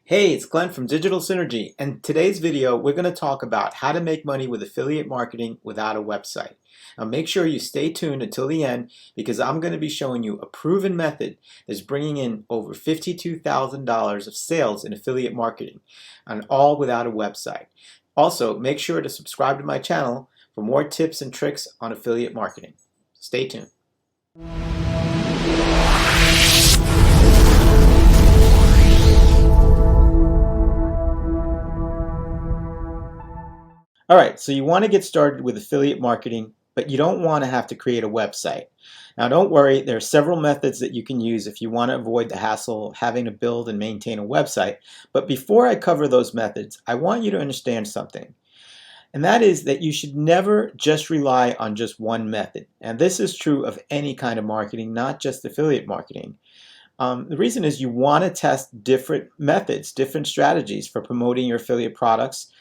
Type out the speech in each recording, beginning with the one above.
Hey, it's Glenn from Digital Synergy, and today's video we're going to talk about how to make money with affiliate marketing without a website. Now make sure you stay tuned until the end because I'm going to be showing you a proven method that's bringing in over $52,000 of sales in affiliate marketing, and all without a website. Also, make sure to subscribe to my channel for more tips and tricks on affiliate marketing. Stay tuned. All right, so you want to get started with affiliate marketing, but you don't want to have to create a website. Now don't worry, there are several methods that you can use if you want to avoid the hassle of having to build and maintain a website. But before I cover those methods, I want you to understand something. And that is that you should never just rely on just one method. And this is true of any kind of marketing, not just affiliate marketing. The reason is you want to test different methods, different strategies for promoting your affiliate products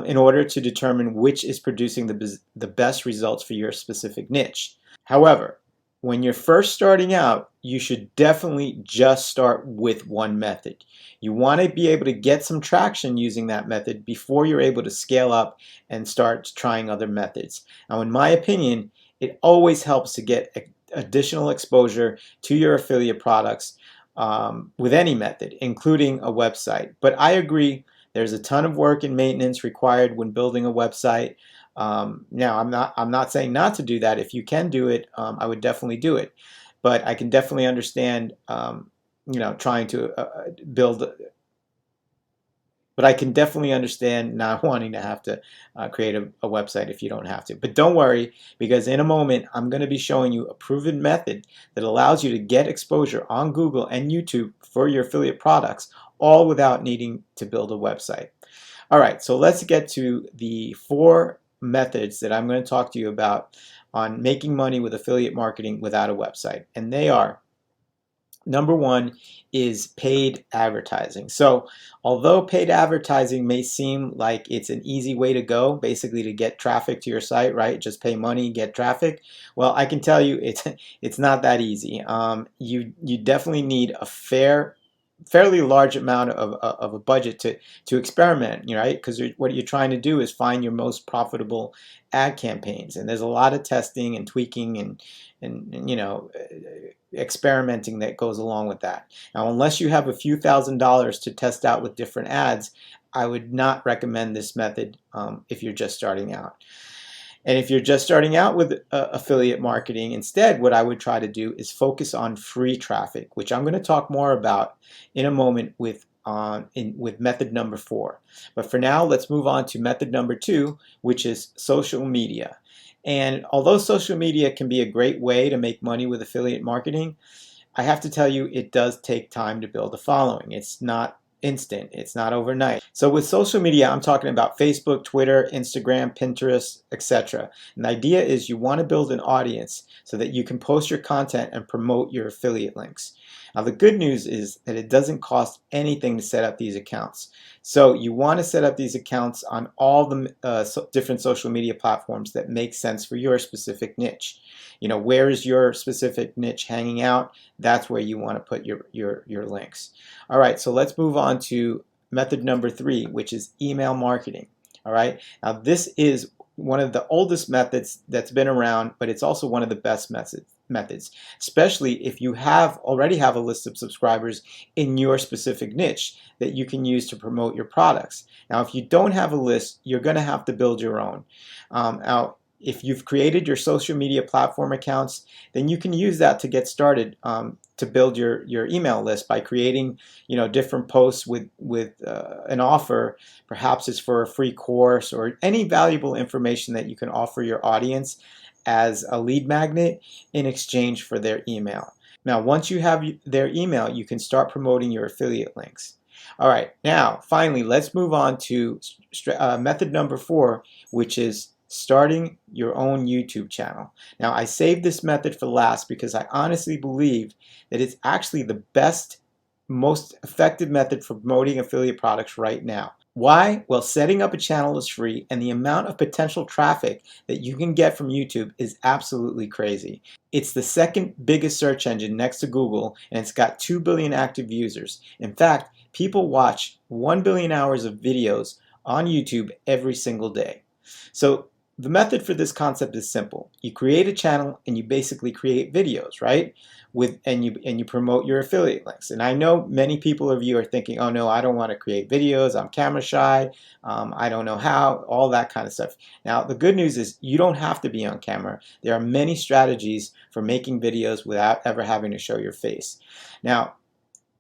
in order to determine which is producing the best results for your specific niche. However, when you're first starting out, you should definitely just start with one method. You want to be able to get some traction using that method before you're able to scale up and start trying other methods. Now, in my opinion, it always helps to get additional exposure to your affiliate products with any method, including a website. But I agree, there's a ton of work and maintenance required when building a website. Now, I'm not saying not to do that. If you can do it, I would definitely do it. But I can definitely understand, trying to build. But I can definitely understand not wanting to have to create a website if you don't have to. But don't worry, because in a moment I'm going to be showing you a proven method that allows you to get exposure on Google and YouTube for your affiliate products, all without needing to build a website. All right, so let's get to the 4 methods that I'm going to talk to you about on making money with affiliate marketing without a website. And they are: number 1 is paid advertising. So although paid advertising may seem like it's an easy way to go, basically to get traffic to your site, right? Just pay money, get traffic. Well, I can tell you it's not that easy. You definitely need a fairly large amount of a budget to experiment, right? Because what you're trying to do is find your most profitable ad campaigns, and there's a lot of testing and tweaking and experimenting that goes along with that. Now, unless you have a few $1,000s to test out with different ads, I would not recommend this method if you're just starting out. And if you're just starting out with affiliate marketing, instead, what I would try to do is focus on free traffic, which I'm going to talk more about in a moment with method number 4. But for now, let's move on to method number 2, which is social media. And although social media can be a great way to make money with affiliate marketing, I have to tell you, it does take time to build a following. It's not instant. It's not overnight. So with social media, I'm talking about Facebook, Twitter, Instagram, Pinterest, etc. And the idea is you want to build an audience so that you can post your content and promote your affiliate links. Now, the good news is that it doesn't cost anything to set up these accounts. So you want to set up these accounts on all the different social media platforms that make sense for your specific niche. Where is your specific niche hanging out? That's where you want to put your links. All right, so let's move on to method number 3, which is email marketing. All right, now this is one of the oldest methods that's been around, but it's also one of the best methods, especially if you already have a list of subscribers in your specific niche that you can use to promote your products. Now, if you don't have a list, you're going to have to build your own. Now, if you've created your social media platform accounts, then you can use that to get started to build your email list by creating different posts with an offer. Perhaps it's for a free course or any valuable information that you can offer your audience as a lead magnet in exchange for their email. Now, once you have their email, you can start promoting your affiliate links. All right, now finally, let's move on to method number 4, which is starting your own YouTube channel. Now, I saved this method for last because I honestly believe that it's actually the best, most effective method for promoting affiliate products right now. Why? Well, setting up a channel is free, and the amount of potential traffic that you can get from YouTube is absolutely crazy. It's the second biggest search engine next to Google, and it's got 2 billion active users. In fact, People watch 1 billion hours of videos on YouTube every single day. So the method for this concept is simple. You create a channel and you basically create videos, right? And you promote your affiliate links. And I know many people of you are thinking, oh no, I don't want to create videos. I'm camera shy. I don't know how, all that kind of stuff. Now, the good news is you don't have to be on camera. There are many strategies for making videos without ever having to show your face. Now,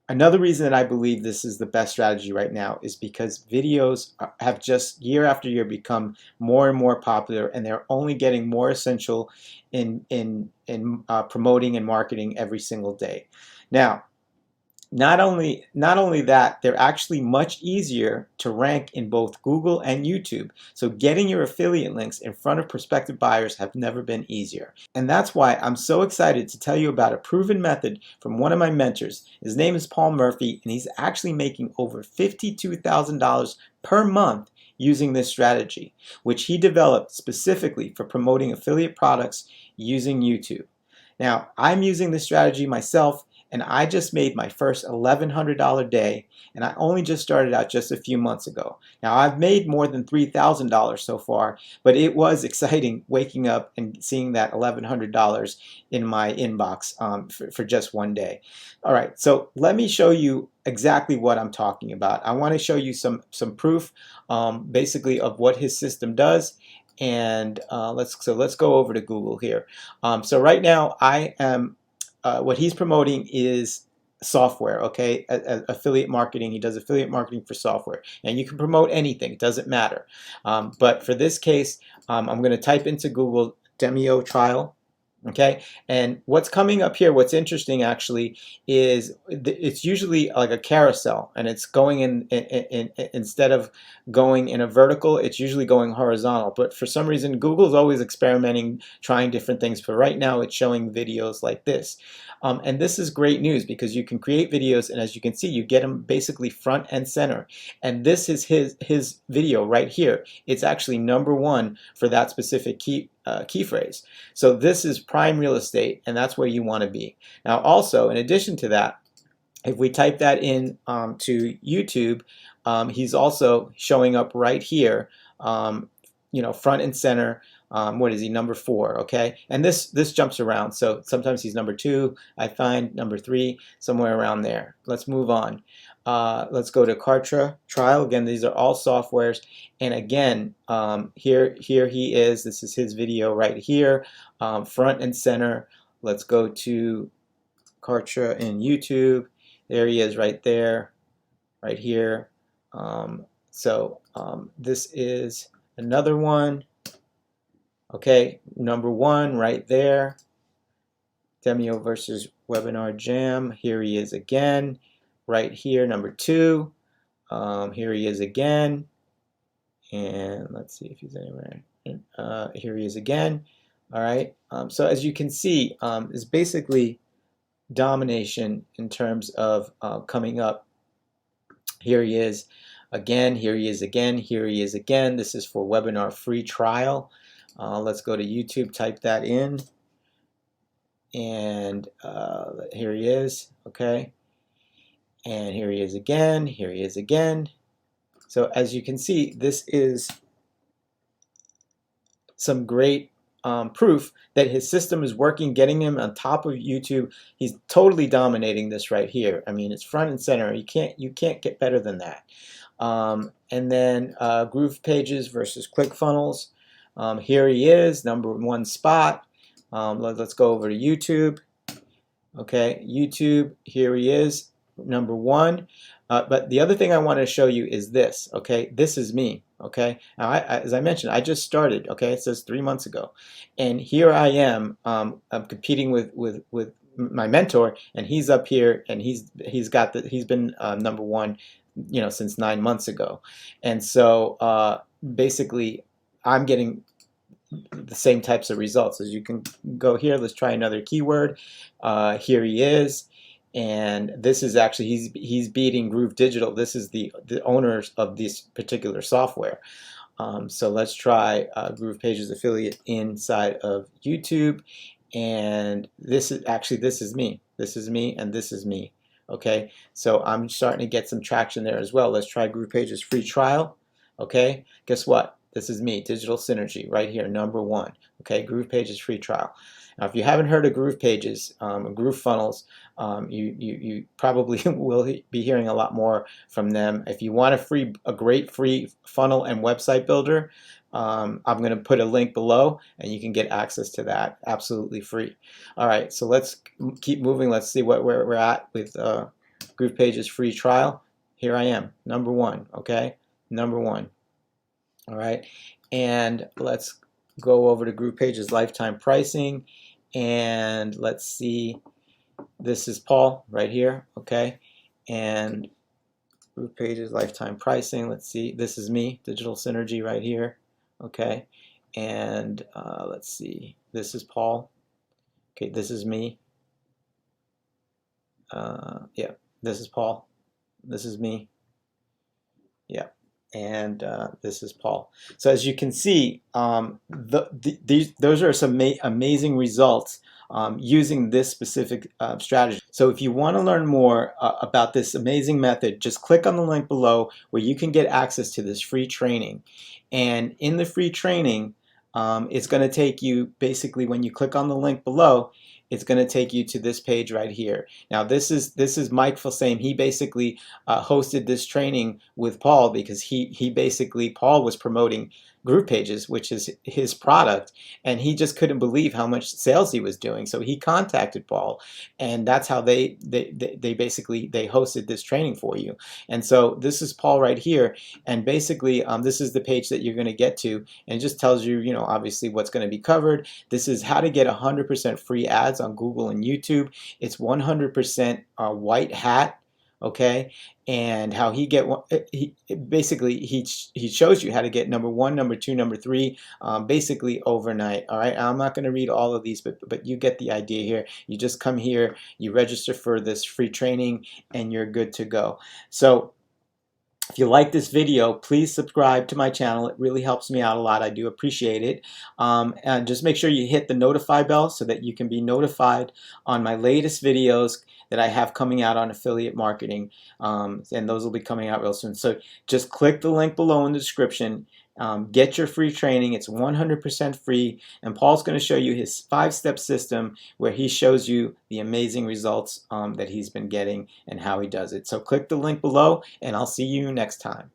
another reason that I believe this is the best strategy right now is because videos have just year after year become more and more popular, and they're only getting more essential in promoting and marketing every single day. Now, not only that, they're actually much easier to rank in both Google and YouTube. So getting your affiliate links in front of prospective buyers have never been easier. And that's why I'm so excited to tell you about a proven method from one of my mentors. His name is Paul Murphy, and he's actually making over $52,000 per month using this strategy, which he developed specifically for promoting affiliate products using YouTube. Now, I'm using this strategy myself, and I just made my first $1,100 day, and I only just started out just a few months ago. Now, I've made more than $3,000 so far, but it was exciting waking up and seeing that $1,100 in my inbox for just one day. All right, so let me show you exactly what I'm talking about. I want to show you some proof basically of what his system does. And let's go over to Google here. So right now I am what he's promoting is software, okay? Affiliate marketing. He does affiliate marketing for software, and you can promote anything. It doesn't matter. But for this case, I'm going to type into Google Demio trial. Okay, and what's coming up here, what's interesting actually, is it's usually like a carousel, and it's going in instead of going in a vertical, it's usually going horizontal. But for some reason, Google's always experimenting, trying different things. But right now, it's showing videos like this. And this is great news because you can create videos, and as you can see, you get them basically front and center. And this is his video right here. It's actually #1 for that specific key phrase. So this is prime real estate, and that's where you want to be. Now, also, in addition to that, if we type that in to YouTube, he's also showing up right here, front and center. What is he, #4, okay? And this jumps around, so sometimes he's #2, I find #3, somewhere around there. Let's move on. Let's go to Kartra trial. Again, these are all softwares, and again, here he is. This is his video right here, front and center. Let's go to Kartra in YouTube. There he is right there, right here. This is another one. Okay, #1 right there. Demio versus Webinar Jam. Here he is again. Right here, #2. Here he is again. And let's see if he's anywhere. Here he is again. All right. So as you can see, is basically domination in terms of coming up. Here he is again. Here he is again. Here he is again. This is for webinar free trial. Let's go to YouTube, type that in, and here he is, okay, and here he is again, here he is again. So as you can see, this is some great proof that his system is working, getting him on top of YouTube. He's totally dominating this right here. I mean, it's front and center. You can't get better than that. And then Groove Pages versus ClickFunnels. Here he is, #1 spot. Let's go over to YouTube. Okay, YouTube, here he is, #1. But the other thing I want to show you is this. Okay, this is me. Okay, now as I mentioned, I just started. Okay, it says 3 months ago, and here I am. I'm competing with my mentor, and he's up here, and he's been #1, since 9 months ago, and so basically, I'm getting the same types of results. As you can go here, let's try another keyword. Here he is, and this is actually he's beating Groove Digital. This is the owners of this particular software. So let's try Groove Pages affiliate inside of YouTube, and this is me. This is me, and this is me. Okay, so I'm starting to get some traction there as well. Let's try GroovePage's free trial. Okay, guess what? This is me, Digital Synergy, right here, #1. Okay, GroovePage's free trial. Now, if you haven't heard of GroovePages, GrooveFunnels, you probably will be hearing a lot more from them. If you want a great free funnel and website builder, I'm going to put a link below, and you can get access to that absolutely free. All right, so let's keep moving. Let's see where we're at with GroovePage's free trial. Here I am, #1. Okay, #1. All right, and let's go over to GroovePage's lifetime pricing, and let's see. This is Paul right here. Okay, and GroovePage's lifetime pricing. Let's see. This is me, Digital Synergy, right here. Okay, and let's see. This is Paul. Okay, this is me. Yeah, this is Paul. This is me. Yeah, and this is Paul. So as you can see, those are some amazing results using this specific strategy. So if you want to learn more about this amazing method, just click on the link below where you can get access to this free training. And in the free training, it's going to take you, basically when you click on the link below, it's going to take you to this page right here. Now this is Mike Filsaime. He basically hosted this training with Paul because Paul was promoting GroovePages, which is his product, and he just couldn't believe how much sales he was doing. So he contacted Paul, and that's how they basically hosted this training for you. And so this is Paul right here, and basically this is the page that you're going to get to, and it just tells you, you know, obviously what's going to be covered. This is how to get 100% free ads on Google and YouTube. It's 100% white hat. Okay, and how he basically shows you how to get #1, #2, #3, basically overnight. All right, I'm not going to read all of these, but you get the idea here. You just come here, you register for this free training, and you're good to go. So if you like this video, please subscribe to my channel. It really helps me out a lot. I do appreciate it. And just make sure you hit the notify bell so that you can be notified on my latest videos that I have coming out on affiliate marketing. And those will be coming out real soon. So just click the link below in the description. Get your free training. It's 100% free, and Paul's going to show you his 5-step system where he shows you the amazing results that he's been getting and how he does it. So click the link below, and I'll see you next time.